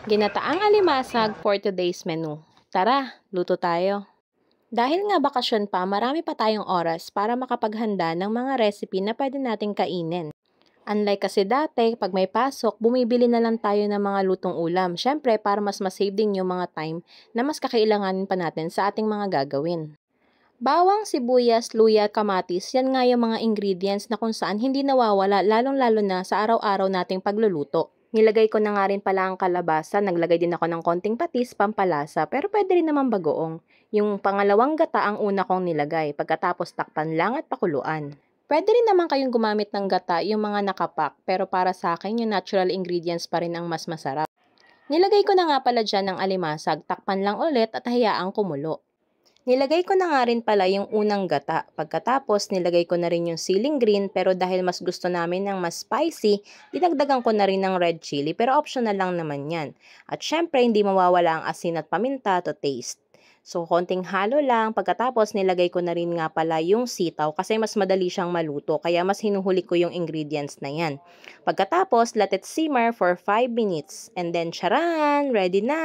Ginataang alimasag for today's menu. Tara, luto tayo. Dahil nga bakasyon pa, marami pa tayong oras para makapaghanda ng mga recipe na pwede nating kainin. Unlike kasi dati, pag may pasok, bumibili na lang tayo ng mga lutong ulam. Syempre, para mas masave din yung mga time na mas kakailanganin pa natin sa ating mga gagawin. Bawang, sibuyas, luya, kamatis, yan nga yung mga ingredients na kung saan hindi nawawala lalong-lalo na sa araw-araw nating pagluluto. Nilagay ko na nga rin pala ang kalabasa, naglagay din ako ng konting patis, pampalasa, pero pwede rin naman bagoong. Yung pangalawang gata ang una kong nilagay, pagkatapos takpan lang at pakuluan. Pwede rin naman kayong gumamit ng gata yung mga nakapak, pero para sa akin yung natural ingredients pa rin ang mas masarap. Nilagay ko na nga pala dyan ng alimasag, takpan lang ulit at hayaang kumulo. Nilagay ko na nga rin pala yung unang gata. Pagkatapos, nilagay ko na rin yung ceiling green pero dahil mas gusto namin ng mas spicy, dinagdagan ko na rin ng red chili pero optional lang naman yan. At syempre, hindi mawawala ang asin at paminta to taste. So, konting halo lang. Pagkatapos, nilagay ko na rin nga pala yung sitaw kasi mas madali siyang maluto. Kaya mas hinuhuli ko yung ingredients na yan. Pagkatapos, let it simmer for 5 minutes. And then, charan! Ready na!